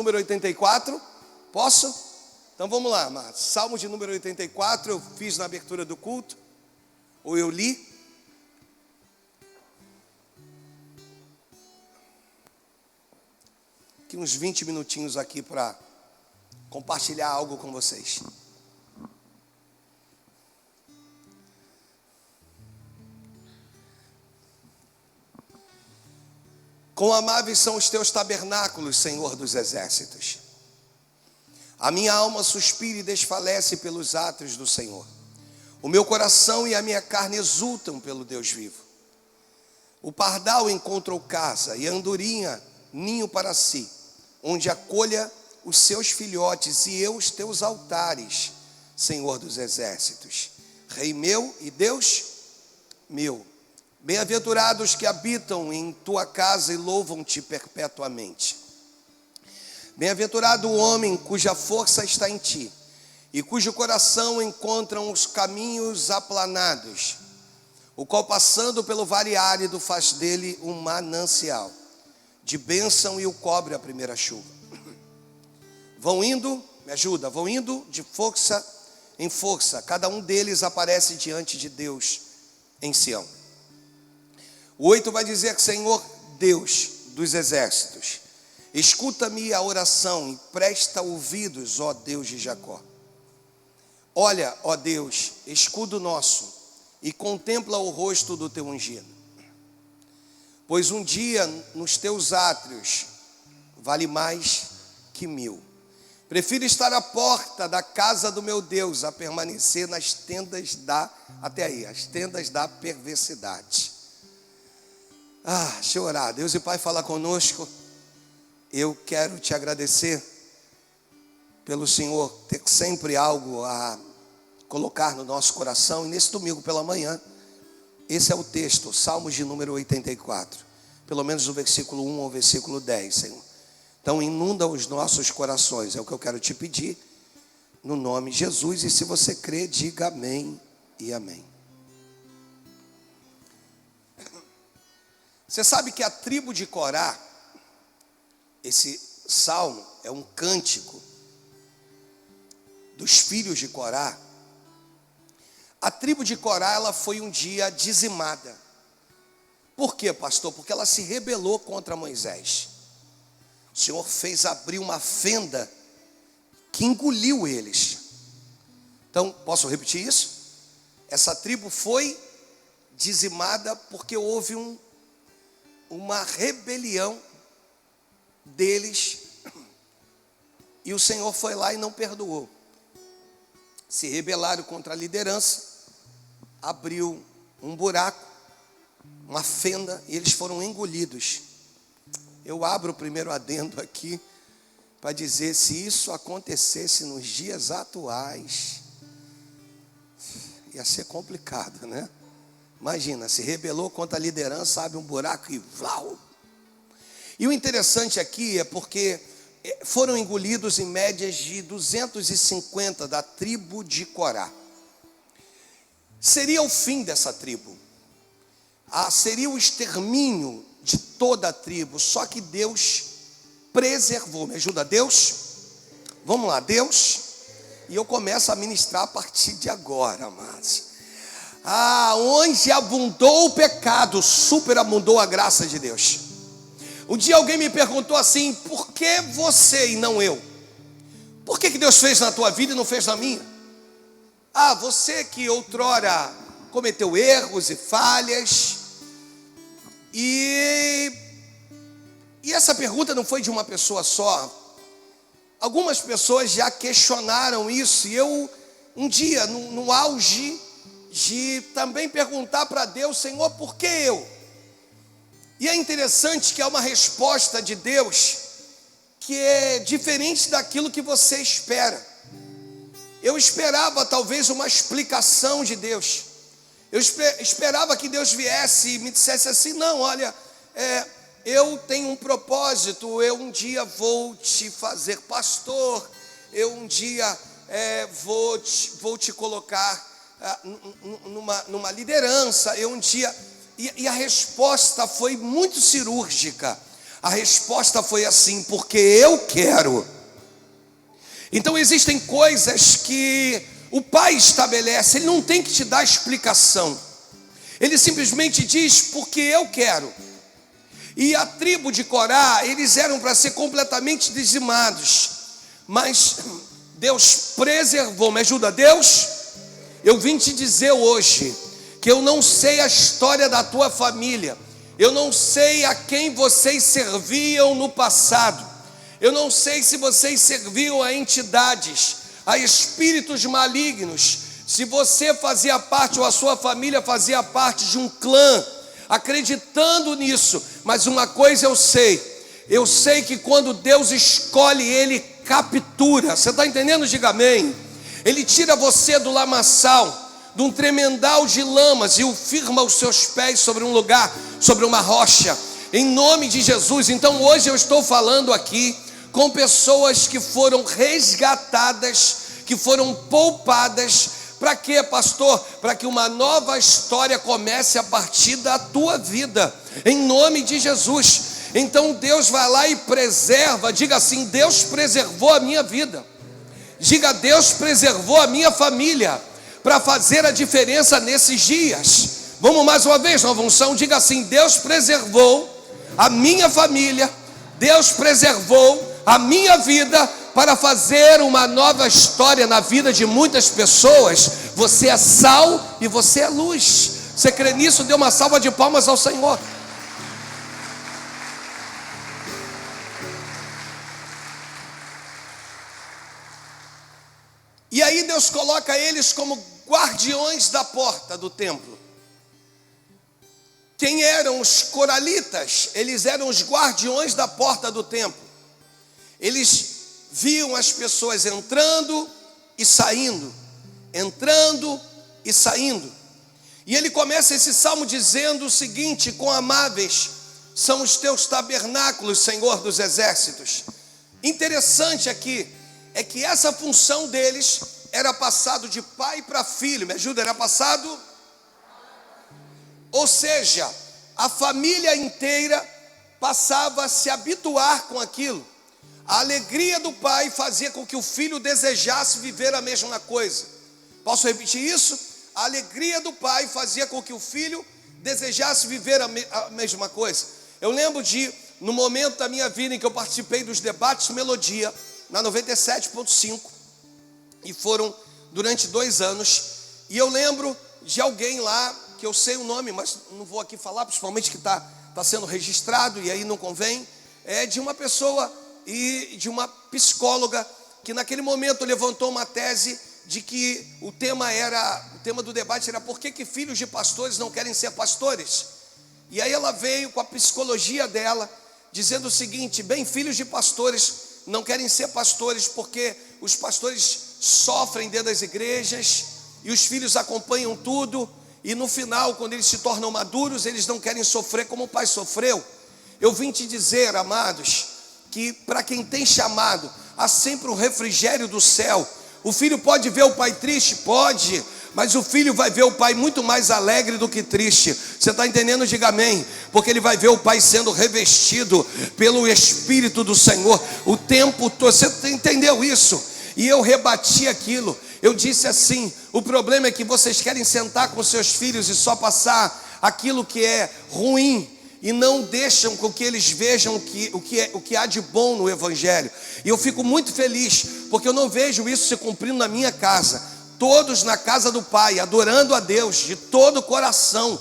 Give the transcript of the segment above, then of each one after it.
número 84? Posso? Então vamos lá, amados. Salmo de número 84, eu fiz na abertura do culto, ou eu li. Aqui uns 20 minutinhos aqui para compartilhar algo com vocês. Quão amáveis são os teus tabernáculos, Senhor dos exércitos. A minha alma suspira e desfalece pelos átrios do Senhor. O meu coração e a minha carne exultam pelo Deus vivo. O pardal encontrou casa e a andorinha ninho para si, onde acolha os seus filhotes, e eu os teus altares, Senhor dos exércitos. Rei meu e Deus meu. Bem-aventurados que habitam em tua casa e louvam-te perpetuamente. Bem-aventurado o homem cuja força está em ti, e cujo coração encontram os caminhos aplanados, o qual passando pelo vale árido faz dele um manancial de bênção e o cobre a primeira chuva. Vão indo, me ajuda, vão indo de força em força, cada um deles aparece diante de Deus em Sião. O 8 vai dizer: Senhor Deus dos exércitos, escuta-me a oração e presta ouvidos, ó Deus de Jacó. Olha, ó Deus, escudo nosso, e contempla o rosto do teu ungido. Pois um dia nos teus átrios vale mais que 1000. Prefiro estar à porta da casa do meu Deus a permanecer nas tendas as tendas da perversidade. Deixa eu orar. Deus e Pai, fala conosco. Eu quero te agradecer pelo Senhor ter sempre algo a colocar no nosso coração. E nesse domingo pela manhã, esse é o texto, Salmos de número 84. Pelo menos o versículo 1 ao versículo 10, Senhor. Então inunda os nossos corações. É o que eu quero te pedir, no nome de Jesus. E se você crê, diga amém e amém. Você sabe que a tribo de Corá, esse salmo é um cântico dos filhos de Corá. A tribo de Corá, ela foi um dia dizimada. Por quê, pastor? Porque ela se rebelou contra Moisés. O Senhor fez abrir uma fenda que engoliu eles. Então, posso repetir isso? Essa tribo foi dizimada porque houve uma rebelião deles, e o Senhor foi lá e não perdoou. Se rebelaram contra a liderança, abriu um buraco, uma fenda, e eles foram engolidos. Eu abro o primeiro adendo aqui para dizer: se isso acontecesse nos dias atuais, ia ser complicado, né? Imagina, se rebelou contra a liderança, abre um buraco e vlau. E o interessante aqui é porque foram engolidos em médias de 250 da tribo de Corá. Seria o fim dessa tribo. Seria o extermínio de toda a tribo. Só que Deus preservou. Me ajuda, Deus? Vamos lá, Deus. E eu começo a ministrar a partir de agora, amados. Onde abundou o pecado, superabundou a graça de Deus. Um dia alguém me perguntou assim: por que você e não eu? Por que Deus fez na tua vida e não fez na minha? Você que outrora cometeu erros e falhas. E essa pergunta não foi de uma pessoa só. Algumas pessoas já questionaram isso. E eu, um dia, no auge de também perguntar para Deus: Senhor, por que eu? E é interessante que é uma resposta de Deus que é diferente daquilo que você espera. Eu esperava talvez uma explicação de Deus. Eu esperava que Deus viesse e me dissesse assim: não, olha, eu tenho um propósito, eu um dia vou te fazer pastor, eu um dia vou te colocar numa liderança, eu um dia... E a resposta foi muito cirúrgica. A resposta foi assim: porque eu quero. Então existem coisas que o pai estabelece, ele não tem que te dar explicação. Ele simplesmente diz: porque eu quero. E a tribo de Corá, eles eram para ser completamente dizimados, mas Deus preservou. Me ajuda, Deus? Eu vim te dizer hoje que eu não sei a história da tua família, eu não sei a quem vocês serviam no passado, eu não sei se vocês serviam a entidades, a espíritos malignos, se você fazia parte ou a sua família fazia parte de um clã, acreditando nisso. Mas uma coisa eu sei que quando Deus escolhe, Ele captura. Você está entendendo? Diga amém. Ele tira você do lamaçal, de um tremendal de lamas, e o firma os seus pés sobre um lugar, sobre uma rocha, em nome de Jesus. Então hoje eu estou falando aqui com pessoas que foram resgatadas, que foram poupadas. Para quê, pastor? Para que uma nova história comece a partir da tua vida, em nome de Jesus. Então Deus vai lá e preserva. Diga assim: Deus preservou a minha vida. Diga: Deus preservou a minha família, para fazer a diferença nesses dias. Vamos mais uma vez, nova unção. Diga assim: Deus preservou a minha família, Deus preservou a minha vida, para fazer uma nova história na vida de muitas pessoas. Você é sal e você é luz. Você crê nisso? Dê uma salva de palmas ao Senhor. E aí Deus coloca eles como guardiões da porta do templo. Quem eram os coralitas? Eles eram os guardiões da porta do templo. Eles viam as pessoas entrando e saindo, entrando e saindo. E ele começa esse salmo dizendo o seguinte: quão amáveis são os teus tabernáculos, Senhor dos exércitos. Interessante aqui é que essa função deles era passado de pai para filho. Me ajuda, era passado. Ou seja, a família inteira passava a se habituar com aquilo. A alegria do pai fazia com que o filho desejasse viver a mesma coisa. Posso repetir isso? A alegria do pai fazia com que o filho desejasse viver a mesma coisa. Eu lembro no momento da minha vida em que eu participei dos debates Melodia, na 97.5, e foram durante 2 anos, e eu lembro de alguém lá, que eu sei o nome, mas não vou aqui falar, principalmente que está sendo registrado, e aí não convém, de uma pessoa e de uma psicóloga, que naquele momento levantou uma tese de que o tema do debate era: por que filhos de pastores não querem ser pastores? E aí ela veio com a psicologia dela, dizendo o seguinte: bem, filhos de pastores não querem ser pastores porque os pastores sofrem dentro das igrejas, e os filhos acompanham tudo, e no final, quando eles se tornam maduros, eles não querem sofrer como o pai sofreu. Eu vim te dizer, amados, que para quem tem chamado, há sempre o refrigério do céu. O filho pode ver o pai triste? Pode, mas o filho vai ver o pai muito mais alegre do que triste. Você está entendendo? Diga amém. Porque ele vai ver o pai sendo revestido pelo Espírito do Senhor o tempo todo. Você entendeu isso? E eu rebati aquilo. Eu disse assim: o problema é que vocês querem sentar com seus filhos e só passar aquilo que é ruim, e não deixam com que eles vejam o que há de bom no Evangelho. E eu fico muito feliz, porque eu não vejo isso se cumprindo na minha casa. Todos na casa do Pai, adorando a Deus de todo o coração.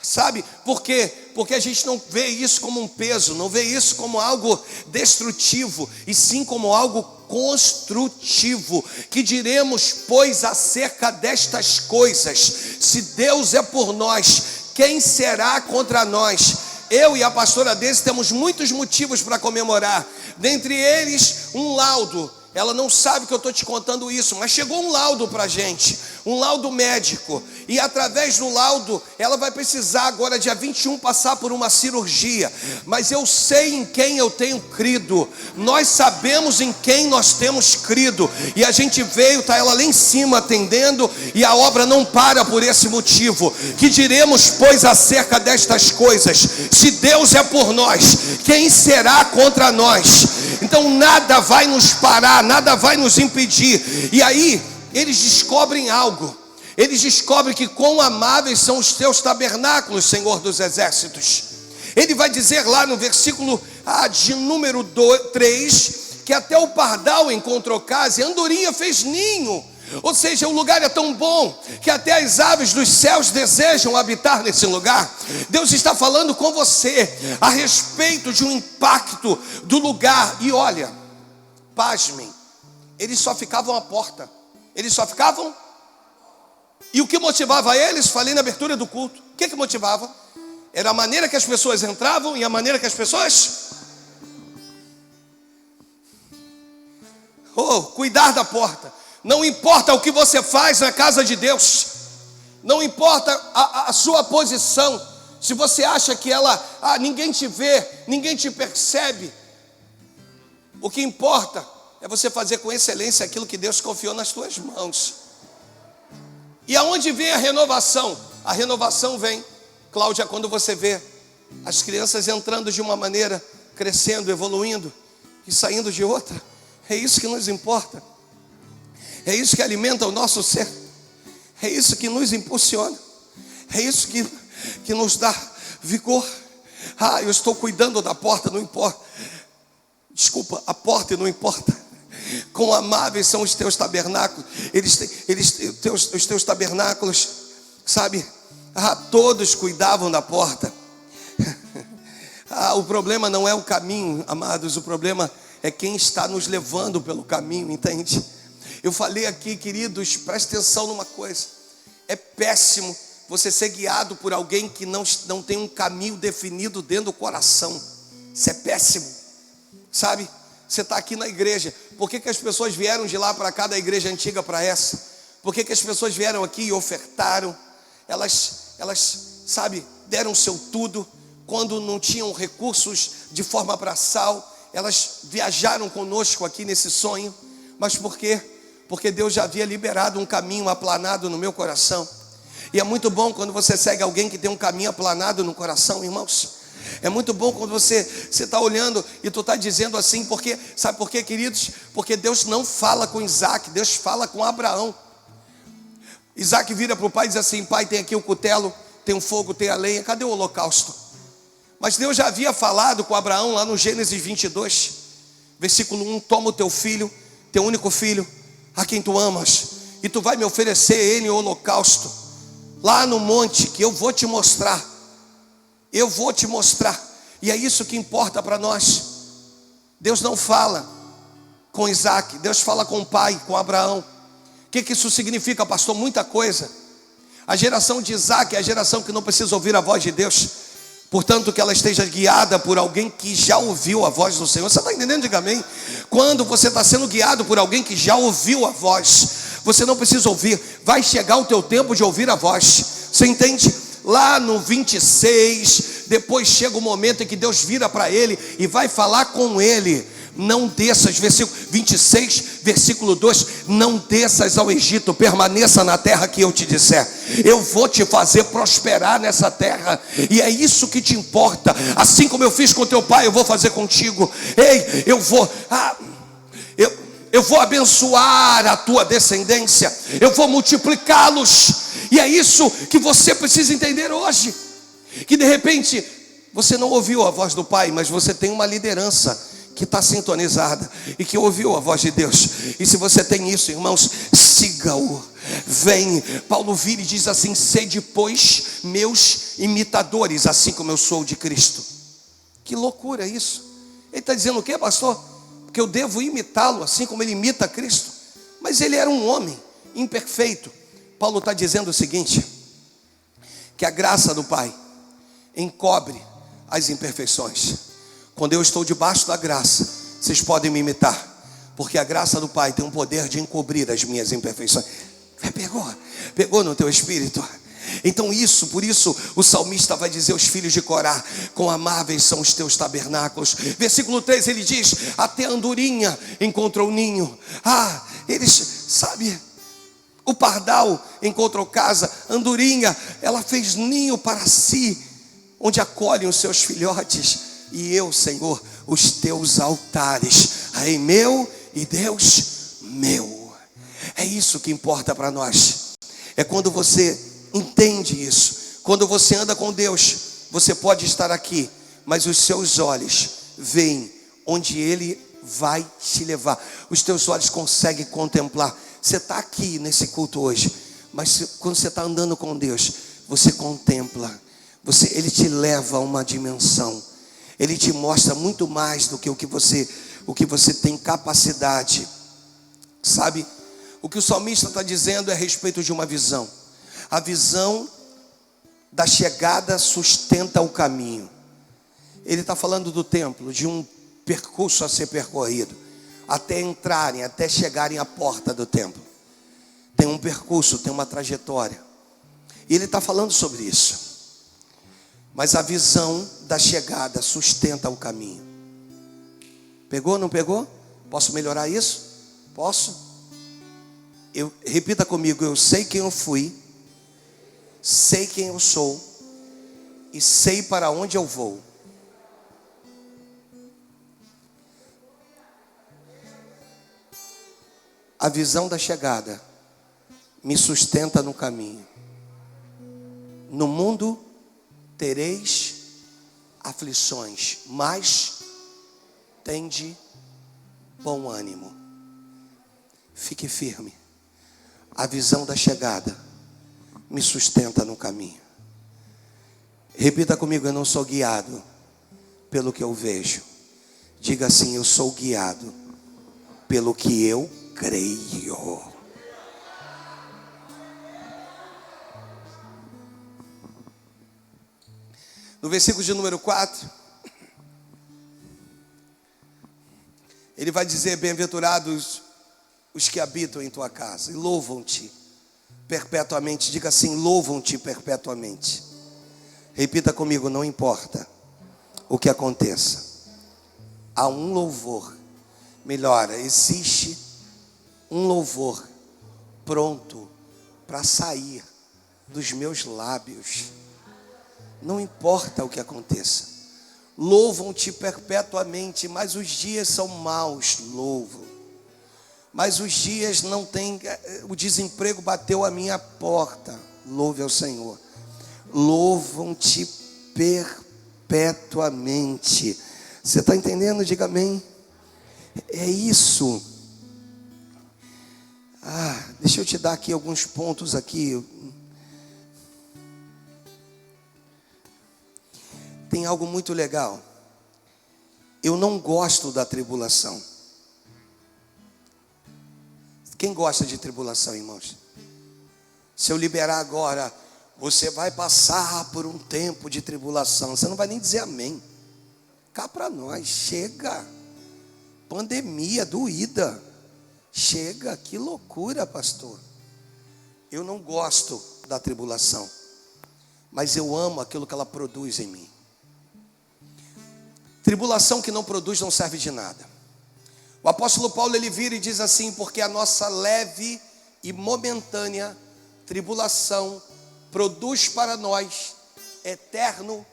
Sabe por quê? Porque a gente não vê isso como um peso, não vê isso como algo destrutivo, e sim como algo construtivo. Que diremos, pois, acerca destas coisas? Se Deus é por nós, quem será contra nós? Eu e a pastora Deise temos muitos motivos para comemorar. Dentre eles, um laudo. Ela não sabe que eu estou te contando isso, mas chegou um laudo para a gente. um laudo médico, e através do laudo, ela vai precisar agora, dia 21, passar por uma cirurgia, mas eu sei em quem eu tenho crido, nós sabemos em quem nós temos crido, e a gente veio, está ela lá em cima atendendo, e a obra não para por esse motivo. Que diremos, pois, acerca destas coisas? Se Deus é por nós, quem será contra nós? Então nada vai nos parar, nada vai nos impedir. E aí eles descobrem algo. Eles descobrem que quão amáveis são os teus tabernáculos, Senhor dos exércitos. Ele vai dizer lá no versículo de número 3, que até o pardal encontrou casa e a andorinha fez ninho. Ou seja, o lugar é tão bom que até as aves dos céus desejam habitar nesse lugar. Deus está falando com você a respeito de um impacto do lugar. E olha, pasmem, eles só ficavam à porta. Eles só ficavam. E o que motivava eles? Falei na abertura do culto. O que motivava? Era a maneira que as pessoas entravam e a maneira que as pessoas... cuidar da porta. Não importa o que você faz na casa de Deus, não importa a sua posição, se você acha que ninguém te vê, ninguém te percebe, o que importa é você fazer com excelência aquilo que Deus confiou nas tuas mãos. E aonde vem a renovação? A renovação vem, Cláudia, quando você vê as crianças entrando de uma maneira, crescendo, evoluindo e saindo de outra. É isso que nos importa. É isso que alimenta o nosso ser. É isso que nos impulsiona. É isso que nos dá vigor. Eu estou cuidando da porta, não importa. Desculpa, a porta e não importa. Quão amáveis são os teus tabernáculos. Os teus tabernáculos, sabe? Todos cuidavam da porta. O problema não é o caminho, amados. O problema é quem está nos levando pelo caminho, entende? Eu falei aqui, queridos, preste atenção numa coisa. É péssimo você ser guiado por alguém que não tem um caminho definido dentro do coração. Isso é péssimo, sabe? Você está aqui na igreja. Por que as pessoas vieram de lá para cá, da igreja antiga para essa? Por que as pessoas vieram aqui e ofertaram? Elas, sabe, deram seu tudo. Quando não tinham recursos de forma braçal, elas viajaram conosco aqui nesse sonho. Mas por quê? Porque Deus já havia liberado um caminho aplanado no meu coração. E é muito bom quando você segue alguém que tem um caminho aplanado no coração, irmãos. É muito bom quando você está olhando e tu está dizendo assim, porque, sabe por quê, queridos? Porque Deus não fala com Isaac, Deus fala com Abraão. Isaac vira para o pai e diz assim: pai, tem aqui o cutelo, tem o fogo, tem a lenha, cadê o holocausto? Mas Deus já havia falado com Abraão lá no Gênesis 22, versículo 1, toma o teu filho, teu único filho, a quem tu amas, e tu vai me oferecer ele em holocausto, lá no monte que eu vou te mostrar. Eu vou te mostrar. E é isso que importa para nós. Deus não fala com Isaac, Deus fala com o pai, com Abraão. O que isso significa, pastor? Muita coisa. A geração de Isaac é a geração que não precisa ouvir a voz de Deus, portanto que ela esteja guiada por alguém que já ouviu a voz do Senhor. Você está entendendo? Diga amém. Quando você está sendo guiado por alguém que já ouviu a voz, você não precisa ouvir. Vai chegar o teu tempo de ouvir a voz. Você entende? Lá no 26, depois chega o momento em que Deus vira para ele e vai falar com ele. Não desças, versículo 26, versículo 2, não desças ao Egito, permaneça na terra que eu te disser. Eu vou te fazer prosperar nessa terra, e é isso que te importa. Assim como eu fiz com teu pai, eu vou fazer contigo. Ei, eu vou abençoar a tua descendência, eu vou multiplicá-los. E é isso que você precisa entender hoje. Que de repente você não ouviu a voz do pai, mas você tem uma liderança que está sintonizada e que ouviu a voz de Deus. E se você tem isso, irmãos, siga-o. Vem, Paulo vira e diz assim: sede, pois, meus imitadores, assim como eu sou de Cristo. Que loucura isso. Ele está dizendo o quê, pastor? Que eu devo imitá-lo assim como ele imita Cristo. Mas ele era um homem imperfeito. Paulo está dizendo o seguinte: que a graça do Pai encobre as imperfeições. Quando eu estou debaixo da graça, vocês podem me imitar, porque a graça do Pai tem o poder de encobrir as minhas imperfeições. Pegou no teu espírito? Então por isso o salmista vai dizer aos filhos de Corá: quão amáveis são os teus tabernáculos. Versículo 3 ele diz: até a andorinha encontrou ninho. O pardal encontrou casa, a andorinha, ela fez ninho para si, onde acolhem os seus filhotes. E eu, Senhor, os teus altares, Rei meu e Deus meu. É isso que importa para nós. É quando você entende isso. Quando você anda com Deus, você pode estar aqui, mas os seus olhos veem onde Ele vai te levar. Os teus olhos conseguem contemplar. Você está aqui nesse culto hoje, mas quando você está andando com Deus, você contempla. Ele te leva a uma dimensão. Ele te mostra muito mais do que o que você tem capacidade. Sabe? O que o salmista está dizendo é a respeito de uma visão. A visão da chegada sustenta o caminho. Ele está falando do templo, de um percurso a ser percorrido, até chegarem à porta do templo. Tem um percurso, tem uma trajetória. E ele está falando sobre isso. Mas a visão da chegada sustenta o caminho. Pegou ou não pegou? Posso melhorar isso? Posso? Repita comigo: eu sei quem eu fui, sei quem eu sou e sei para onde eu vou. A visão da chegada me sustenta no caminho. No mundo tereis aflições, mas tende bom ânimo. Fique firme. A visão da chegada me sustenta no caminho. Repita comigo: eu não sou guiado pelo que eu vejo. Diga assim: eu sou guiado pelo que eu creio. No versículo de número 4, ele vai dizer: bem-aventurados os que habitam em tua casa e louvam-te perpetuamente. Diga assim: louvam-te perpetuamente. Repita comigo: não importa o que aconteça, há um louvor. Melhor, existe um louvor pronto para sair dos meus lábios. Não importa o que aconteça, louvam-te perpetuamente. Mas os dias são maus, louvam. Mas os dias não tem, o desemprego bateu a minha porta. Louve ao Senhor. Louvam-te perpetuamente. Você está entendendo? Diga amém. É isso. Deixa eu te dar aqui alguns pontos aqui. Tem algo muito legal. Eu não gosto da tribulação. Quem gosta de tribulação, irmãos? Se eu liberar agora, você vai passar por um tempo de tribulação, você não vai nem dizer amém. Cá para nós, chega. Pandemia doída. Chega, que loucura, pastor. Eu não gosto da tribulação, mas eu amo aquilo que ela produz em mim. Tribulação que não produz não serve de nada. O apóstolo Paulo, ele vira e diz assim: porque a nossa leve e momentânea tribulação produz para nós eterno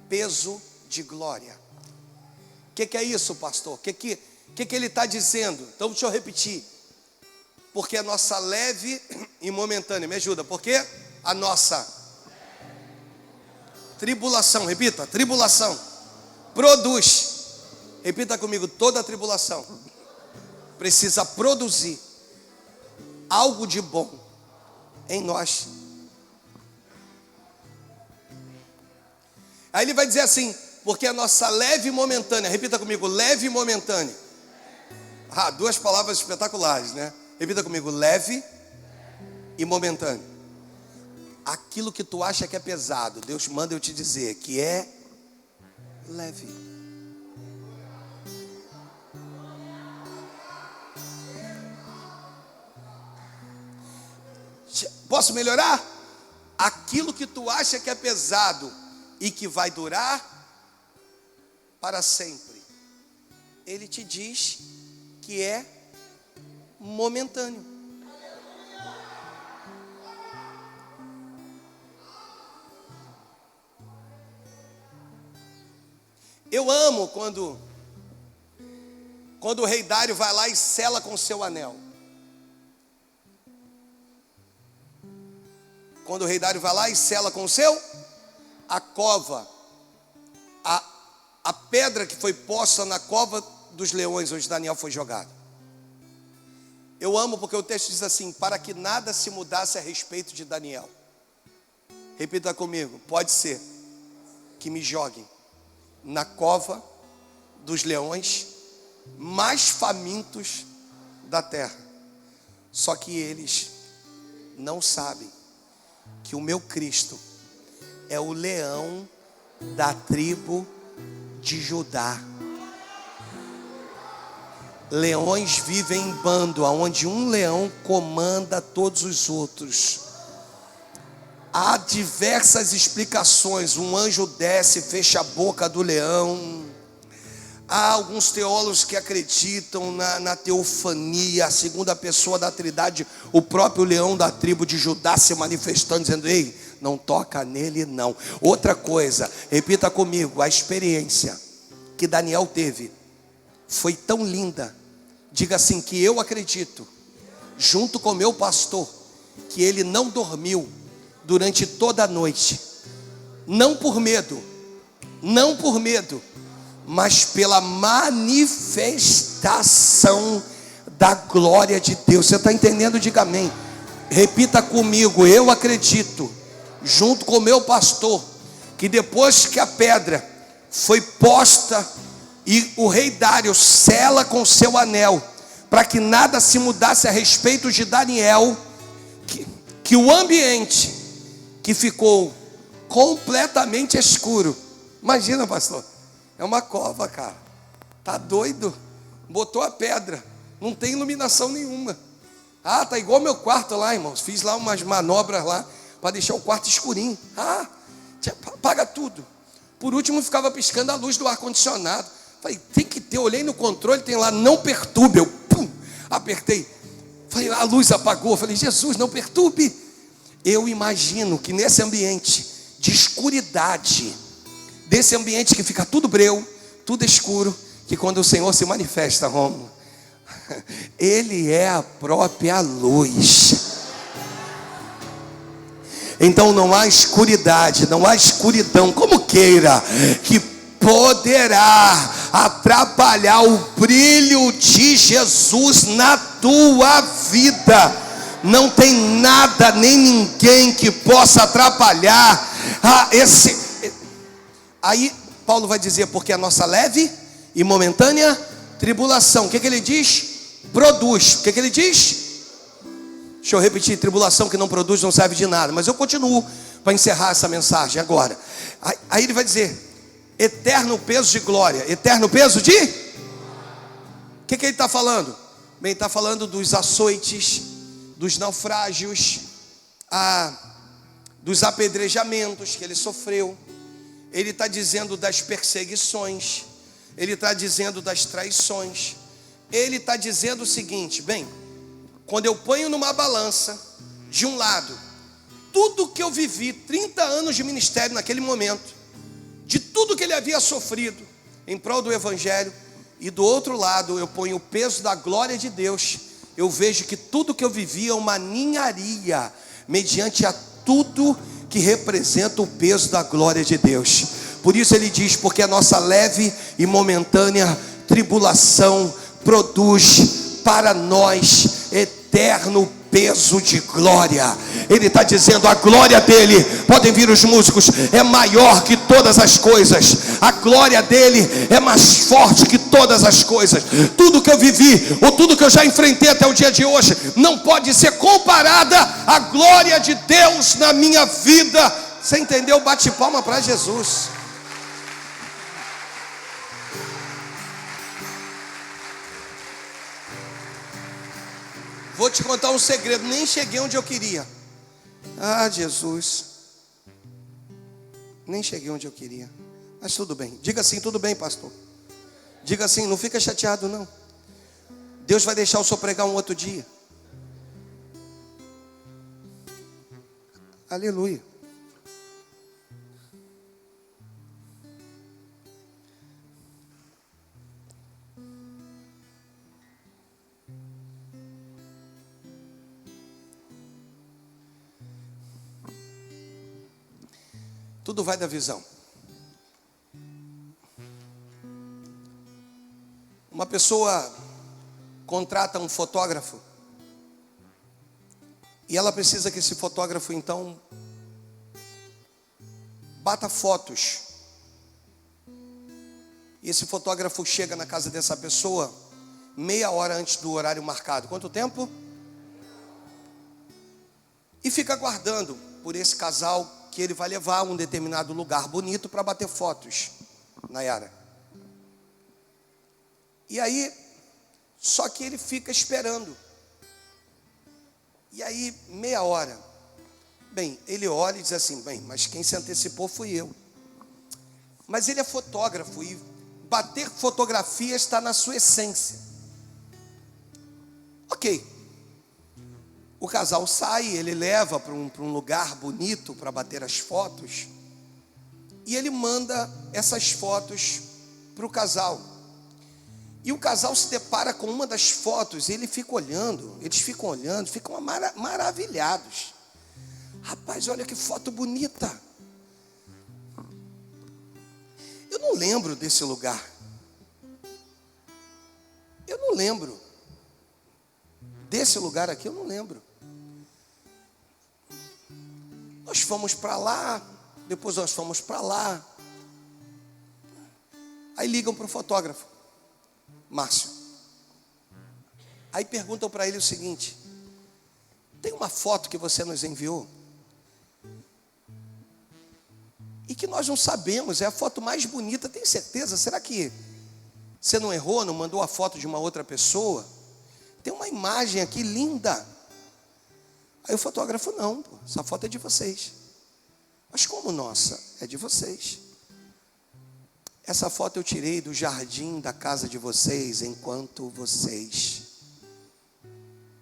peso de glória. O que é isso, pastor? O que ele está dizendo? Então deixa eu repetir. Porque a nossa leve e momentânea, me ajuda, porque a nossa tribulação, repita, tribulação produz, repita comigo, toda tribulação precisa produzir algo de bom em nós. Aí ele vai dizer assim: porque a nossa leve e momentânea, repita comigo, leve e momentânea. Duas palavras espetaculares, né? Repita comigo, leve e momentâneo. Aquilo que tu acha que é pesado, Deus manda eu te dizer que é leve. Posso melhorar? Aquilo que tu acha que é pesado e que vai durar para sempre, ele te diz que é momentâneo. Eu amo quando o rei Dário vai lá e sela com seu anel. Quando o rei Dário vai lá e sela com a cova, a pedra que foi posta na cova dos leões, onde Daniel foi jogado. Eu amo porque o texto diz assim: para que nada se mudasse a respeito de Daniel. Repita comigo: pode ser que me joguem na cova dos leões mais famintos da terra, só que eles não sabem que o meu Cristo é o leão da tribo de Judá. Leões vivem em bando, onde um leão comanda todos os outros. Há diversas explicações. Um anjo desce e fecha a boca do leão. Há alguns teólogos que acreditam na teofania, a segunda pessoa da Trindade, o próprio leão da tribo de Judá se manifestando, dizendo: ei, não toca nele não. Outra coisa, repita comigo: a experiência que Daniel teve foi tão linda. Diga assim: que eu acredito, junto com meu pastor, que ele não dormiu durante toda a noite. Não por medo, mas pela manifestação da glória de Deus. Você está entendendo? Diga amém. Repita comigo: eu acredito, junto com meu pastor, que depois que a pedra foi posta e o rei Dário sela com seu anel, para que nada se mudasse a respeito de Daniel, que o ambiente que ficou completamente escuro. Imagina, pastor, é uma cova, cara. Tá doido? Botou a pedra, não tem iluminação nenhuma. Ah, tá igual meu quarto lá, irmãos. Fiz lá umas manobras lá para deixar o quarto escurinho. Apaga tudo. Por último, ficava piscando a luz do ar-condicionado. Falei, tem que ter. Olhei no controle, tem lá, não perturbe. Eu apertei. Falei, a luz apagou. Falei, Jesus, não perturbe. Eu imagino que nesse ambiente de escuridade, desse ambiente que fica tudo breu, tudo escuro, que quando o Senhor se manifesta, Romulo, Ele é a própria luz. Então não há escuridade, não há escuridão, como queira, que poderá atrapalhar o brilho de Jesus na tua vida. Não tem nada nem ninguém que possa atrapalhar Aí Paulo vai dizer: porque a nossa leve e momentânea tribulação, o que ele diz? Produz. O que ele diz? Deixa eu repetir: tribulação que não produz não serve de nada. Mas eu continuo para encerrar essa mensagem agora. Aí ele vai dizer: eterno peso de glória. Eterno peso de? O que ele está falando? Bem, está falando dos açoites, dos naufrágios, dos apedrejamentos que ele sofreu. Ele está dizendo das perseguições. Ele está dizendo das traições. Ele está dizendo o seguinte: bem, quando eu ponho numa balança, de um lado, tudo que eu vivi, 30 anos de ministério naquele momento, de tudo que ele havia sofrido em prol do evangelho, e do outro lado eu ponho o peso da glória de Deus, eu vejo que tudo que eu vivi é uma ninharia mediante a tudo que representa o peso da glória de Deus. Por isso ele diz: porque a nossa leve e momentânea tribulação produz para nós eterno peso de glória. Ele está dizendo: a glória dele, podem vir os músicos, é maior que todas as coisas. A glória dele é mais forte que todas as coisas. Tudo que eu vivi, ou tudo que eu já enfrentei até o dia de hoje, não pode ser comparada à glória de Deus na minha vida. Você entendeu? Bate palma para Jesus. Vou te contar um segredo, nem cheguei onde eu queria. Ah, Jesus. Nem cheguei onde eu queria. Mas tudo bem. Diga assim, tudo bem, pastor. Diga assim, não fica chateado não. Deus vai deixar o senhor pregar um outro dia. Aleluia. Tudo vai da visão. Uma pessoa contrata um fotógrafo e ela precisa que esse fotógrafo então bata fotos. E esse fotógrafo chega na casa dessa pessoa meia hora antes do horário marcado. Quanto tempo? E fica aguardando por esse casal que ele vai levar a um determinado lugar bonito para bater fotos, Nayara. E aí, só que ele fica esperando. E aí, meia hora. Bem, ele olha e diz assim, bem, mas quem se antecipou fui eu. Mas ele é fotógrafo e bater fotografia está na sua essência. Ok. O casal sai, ele leva para um lugar bonito para bater as fotos. E ele manda essas fotos para o casal. E o casal se depara com uma das fotos e ele fica olhando, eles ficam olhando, ficam maravilhados. Rapaz, olha que foto bonita. Eu não lembro desse lugar. Eu não lembro. Desse lugar aqui eu não lembro. Nós fomos para lá, depois nós fomos para lá. Aí ligam para o fotógrafo, Márcio. Aí perguntam para ele o seguinte: tem uma foto que você nos enviou e que nós não sabemos, é a foto mais bonita, tem certeza? Será que você não errou, não mandou a foto de uma outra pessoa? Tem uma imagem aqui linda. Aí o fotógrafo, não, pô, essa foto é de vocês. Mas como nossa? É de vocês. Essa foto eu tirei do jardim da casa de vocês, enquanto vocês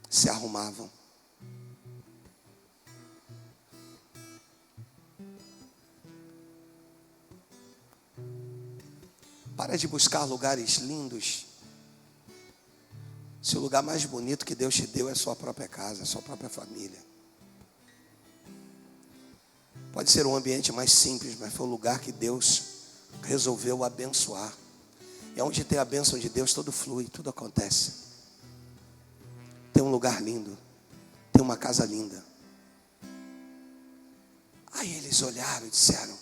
se arrumavam. Para de buscar lugares lindos. Se o lugar mais bonito que Deus te deu é a sua própria casa, a sua própria família. Pode ser um ambiente mais simples, mas foi o lugar que Deus resolveu abençoar. E onde tem a bênção de Deus, tudo flui, tudo acontece. Tem um lugar lindo, tem uma casa linda. Aí eles olharam e disseram: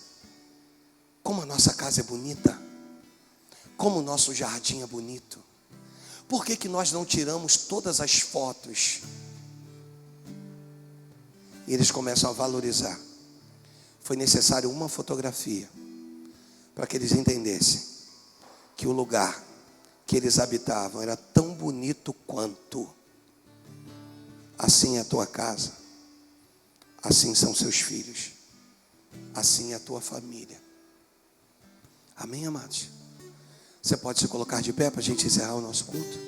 como a nossa casa é bonita, como o nosso jardim é bonito. Por que que nós não tiramos todas as fotos? E eles começam a valorizar. Foi necessário uma fotografia para que eles entendessem que o lugar que eles habitavam era tão bonito quanto. Assim é a tua casa, assim são seus filhos, assim é a tua família. Amém, amados? Você pode se colocar de pé para a gente encerrar o nosso culto?